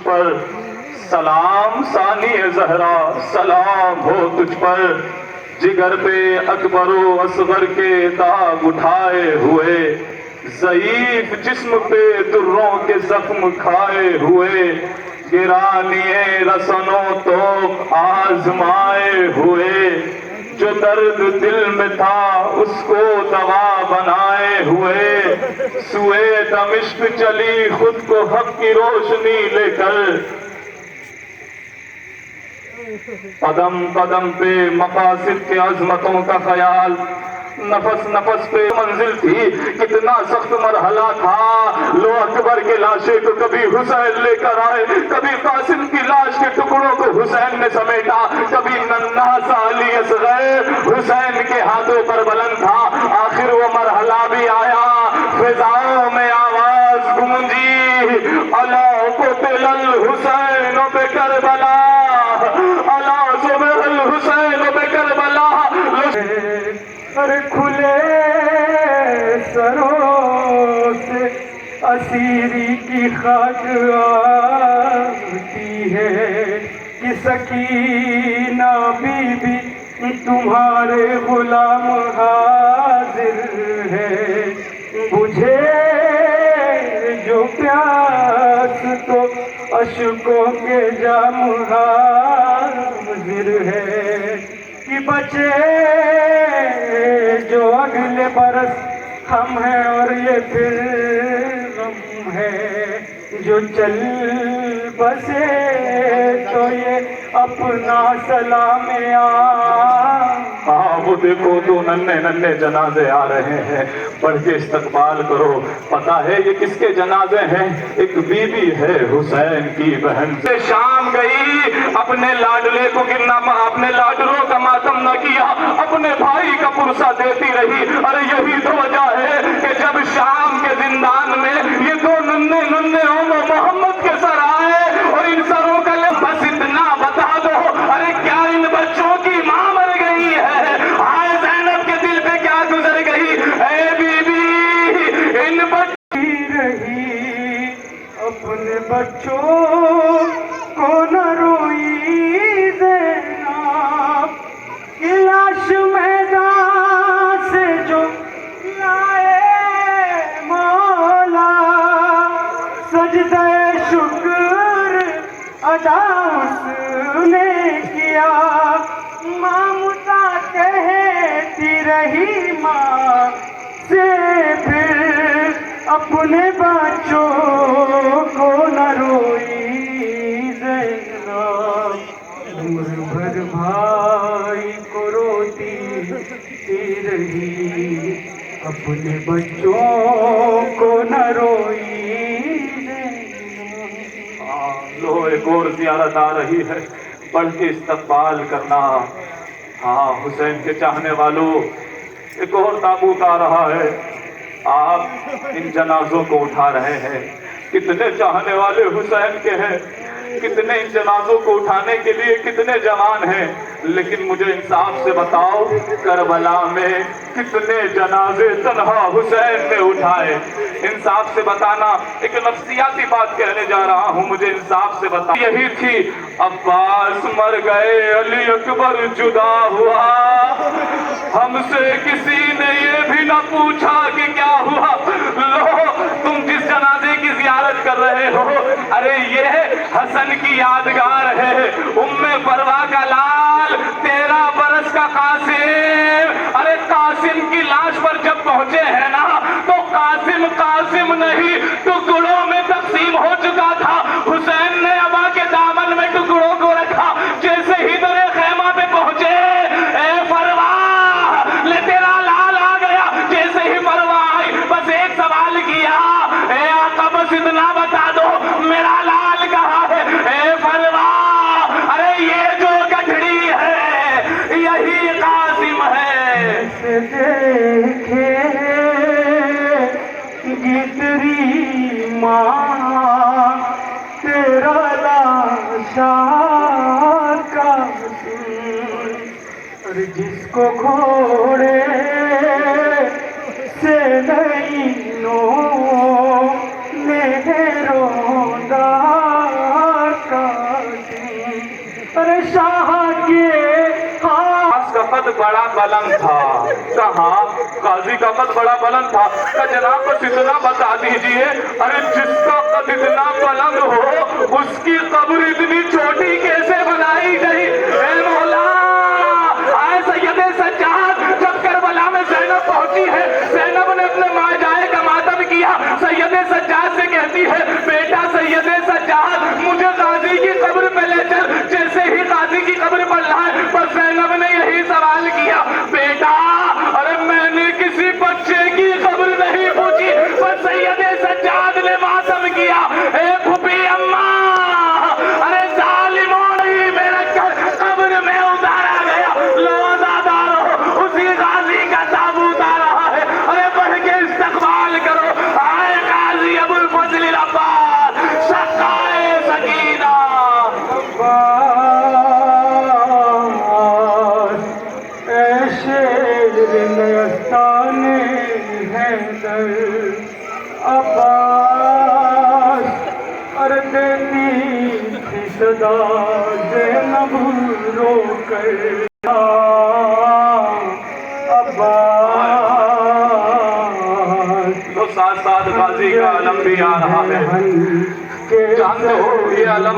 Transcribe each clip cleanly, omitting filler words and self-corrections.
پر، سلام ثانی زہرا سلام ہو تجھ پر، جگر پہ اکبر و اصغر کے داغ اٹھائے ہوئے، ضعیف جسم پہ دروں کے زخم کھائے ہوئے، گرانیے رسنوں تو آزمائے ہوئے، جو درد دل میں تھا اس کو دوا بنائے ہوئے، سوئے دمشق چلی خود کو حق کی روشنی لے کر، قدم قدم پہ مقاصد کے عظمتوں کا خیال، نفس نفس پہ منزل تھی، کتنا سخت مرحلہ تھا، لو اکبر کے لاشے کو کبھی حسین لے کر آئے، کبھی قاسم کی لاش کے ٹکڑوں کو حسین نے سمیٹا، کبھی ننھا سا علی اصغر حسین کے ہاتھوں پر بلند تھا، آخر وہ مرحلہ بھی آیا، فضاؤں میں آواز گونجی، الا قتل الحسین بکربلا، الا ذبح الحسین بکربلا، کھلے سروں سے اسیری کی خاک آتی ہے، کہ سکینہ بی بی تمہارے غلام حاضر ہے، بجھے جو پیاس تو اشکوں کے جام حاضر ہے، کہ بچے جو اگلے برس ہم ہیں اور یہ پھر غم ہے، جو چل بسے تو یہ اپنا سلام وہ دیکھو دو ننھے ننھے جنازے آ رہے ہیں، بڑھ کے استقبال کرو، پتا ہے یہ کس کے جنازے ہیں؟ ایک بی بی ہے حسین کی بہن، سے شام گئی، اپنے لاڈلے کو گرنا، اپنے لاڈلوں کا ماتم نہ کیا، اپنے بھائی کا پرسہ دیتی رہی، اور یہی تو وجہ ہے کہ جب شام کے زندان میں یہ دو ننھے ننھے محمد کے سر آئے، اور ان سروں کا بس اتنا بتا دو، ارے کیا ان بچوں کی ماں مر گئی ہے؟ آئے زینب کے دل پہ کیا گزر گئی؟ اے بی بی ان رہی، اپنے بچوں کو نہ روئی زینب، کہ لاش میدان سے جو لائے مولا، سجدہ شکر ادا اس نے کیا، مامتا کہتی رہی ماں سے پھر اپنے بچوں کو نہ روئی زینب، عمر بھر بھائی کو روتی رہی، اپنے بچوں کو نہ روئی زینب۔ لو ایک اور زیارت آ رہی ہے، بڑھ کے استقبال کرنا۔ ہاں حسین کے چاہنے والوں، ایک اور تابوت آ رہا ہے، آپ ان جنازوں کو اٹھا رہے ہیں، کتنے چاہنے والے حسین کے ہیں، کتنے ان جنازوں کو اٹھانے کے لیے کتنے جوان ہیں، لیکن مجھے انصاف سے بتاؤ کربلا میں کتنے جنازے تنہا حسین نے اٹھائے؟ انصاف سے بتانا، ایک نفسیاتی بات کہنے جا رہا ہوں، مجھے انصاف سے بتا، یہی تھی عباس مر گئے علی اکبر جدا ہوا، ہم سے کسی نے یہ بھی نہ پوچھا کہ کیا ہوا۔ لو تم جس جنازے کی زیارت کر رہے ہو، ارے یہ حسن کی یادگار ہے، ام فروا کا لال، 13 برس کا قاسم، ارے قاسم کی لاش پر جب پہنچے ہیں نا تو قاسم قاسم نہیں ٹکڑوں میں تقسیم ہو چکا تھا، حسین نے ابا کے دامن میں ٹکڑوں کو رکھا، جیسے ہی در خیمہ پہ پہنچے، اے فروا لے تیرا لال آ گیا، جیسے ہی فروا آئی بس ایک سوال کیا، اے آقا بس اتنا بتا دو میرا لال کہاں ہے؟ اے فروا ارے یہ جو گٹھڑی ہے یہی قاسم ہے، دیکھے گی تیری ماں تیرا لاشا قاسم، اور جس کو گھوڑے سے نینوں نے روندا बड़ा बुलंद था। कहा गाजी का कद बड़ा बुलंद था। कहा जनाब बस इतना बता दीजिए, अरे जिसका कद इतना बुलंद हो उसकी कब्र इतनी छोटी कैसे बनाई गई? ए मौला, आए सैयदे सज्जाद, जब करबला में ज़ैनब पहुंची है, ज़ैनब ने अपने माजाए का मातम किया। सैयदे सज्जाद से कहती है, बेटा सैयदे सज्जाद, मुझे गाजी की कब्र पे ले चल। जैसे ही गाजी की कब्र पर लाए, बस ज़ैनब ने यही सवाल किया, बेटा अरे मैंने किसी बच्चे की कब्र नहीं पूछी। बस सैयदे सज्जाद ने मातम किया, ए फूफी अम्मा, अरे जालिमों ने मेरे कब्र में उतारा गया। रोज़ादारों, उसी गाजी का ताबूत आ रहा है, अरे बढ़ के इस्तकबाल करो। आए गाजी अबुल फजल अब्बास सकाए सकीना। अब्बास अरे देती थी सदा ज़ैनब रो कर। अब्बास तो साथ साथ गाजी का अलम भी आ रहा है। जानते हो ये अलम,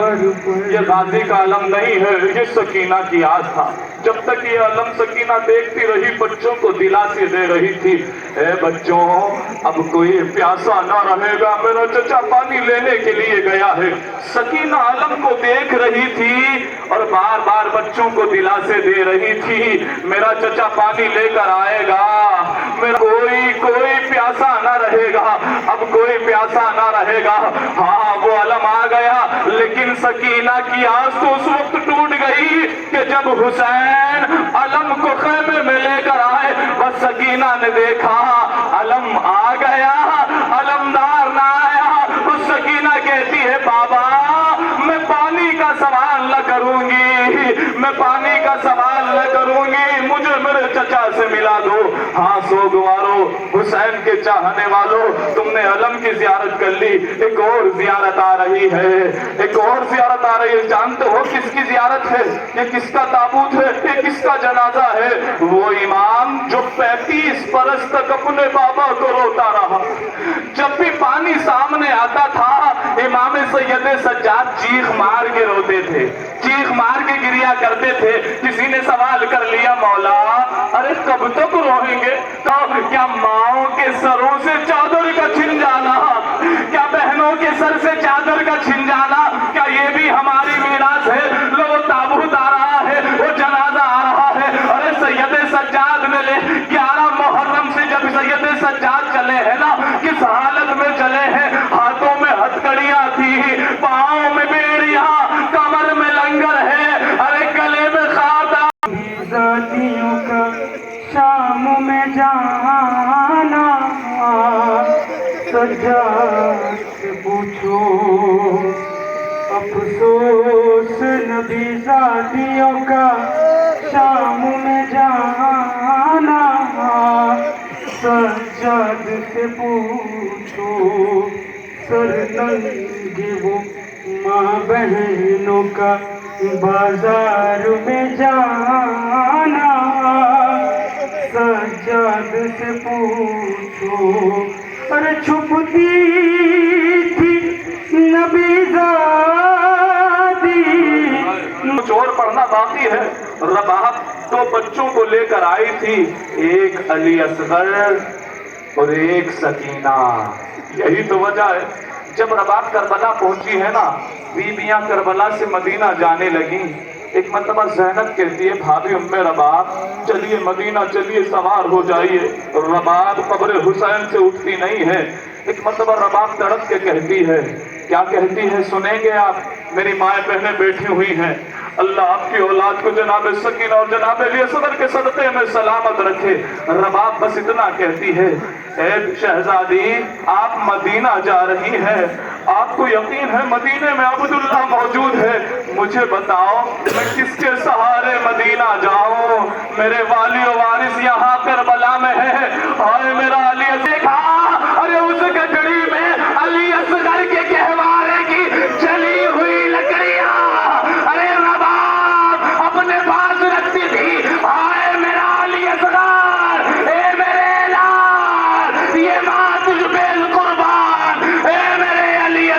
ये गाजी का अलम नहीं है, ये सकीना की आज था। जब तक ये अलम सकीना देखती रही, बच्चों को दिलासे दे रही थी, ए बच्चों अब कोई प्यासा ना रहेगा, मेरा चचा पानी लेने के लिए गया है। सकीना अलम को देख रही थी और बार बार बच्चों को दिलासे दे रही थी, मेरा चचा पानी लेकर आएगा, मेरा कोई प्यासा ना रहेगा, अब कोई प्यासा ना रहेगा। हाँ वो अलम आ गया, लेकिन सकीना की आस तो उस वक्त टूट गई कि जब हुसैन अलम को खेमे में लेकर आए। बस सकीना ने देखा अलम आ गया, अलमदार ना आया। उस सकीना कहती है, बाबा मैं पानी का सवाल न करूंगी, मैं पानी का सवाल न करूंगी, मुझे मेरे चचा से मिला दो। हाँ सोगवारो, हुसैन के चाहने वालों, तुमने अलम की जियारत कर ली, एक और जियारत आ रही है, एक और जियारत आ रही है। जानते हो किसकी जियारत है? ये किसका ताबूत है? ये किसका जनाजा है? वो इमाम जो 35 बरस तक अपने बाबा को रोता रहा। जब भी पानी सामने आता था, इमाम सैयदे सज्जाद चीख मार के रोते थे, चीख मार के गिरिया करते थे। किसी ने सवाल कर लिया, मौला अरे कब तक रोएंगे? तो क्या माओ के सरों से चादर का छिन जाना, क्या बहनों के सर से चादर का छिन जाना, क्या ये भी हमारी मीरास है? लो ताबूत आ रहा है, वो जनाजा आ रहा है। अरे सैयदे सज्जाद ने ले 11 मुहर्रम से जब सैयदे सज्जाद चले हैं ना, किस हालत में चले हैं? हाथों में हथकड़ियां थी, पाँव में बेड़ियां, कमर में लंगर है, अरे गले में खाता। जातियों का शाम में जाना, सज्जाद से पूछो अफसोस नबी जातियों का शाम में जाना, सज्जाद से पूछो सर नंगे वो माँ बहनों का बाजार में जाना, सज्जाद से पूछो अरे छुपती थी नबी जादी। चोर पढ़ना बाकी है। रबाब तो बच्चों को लेकर आई थी, एक अली असगर और एक सकीना। यही तो वजह है, जब रबाब करबला पहुंची है ना, बीबियां करबला से मदीना जाने लगी। एक मरतबा ज़ैनब कहती है, भाभी उम्मे रबाब चलिए मदीना चलिए, सवार हो जाइए। रबाब कब्र हुसैन से उठती नहीं है। एक मरतबा रबाब तड़प के कहती है, क्या कहती है सुनेंगे आप? मेरी माएँ बहनें बैठी हुई हैं, अल्लाह आपकी औलाद को जनाब सकीना और जनाब अली असगर के सदक़े में सलामत रखे। रबाब बस इतना कहती है, ऐ शहजादी आप मदीना जा रही हैं, आपको यकीन है मदीने में अब्दुल्लाह मौजूद है, मुझे बताओ मैं किसके सहारे मदीना जाऊं? मेरे वाली और वारिस यहाँ करबला में है। हाय मेरा अली देखा, अरे उस गठड़ी में अली असगर के कहवारे की जली हुई लकड़ियां, अरे रबाब अपने पास रखती थी। हाय मेरा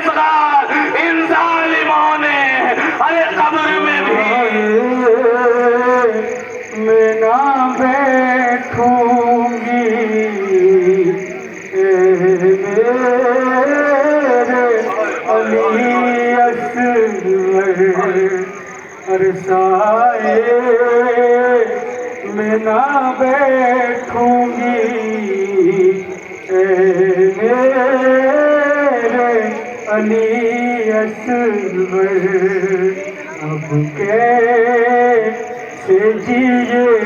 असगार इन जालिमों ने अरे कब्र में भी मैं ना बैठूंगी मेरे अली असगर अरसाए मैं ना बैठूंगी मेरे अली असगर अब कैसे जिए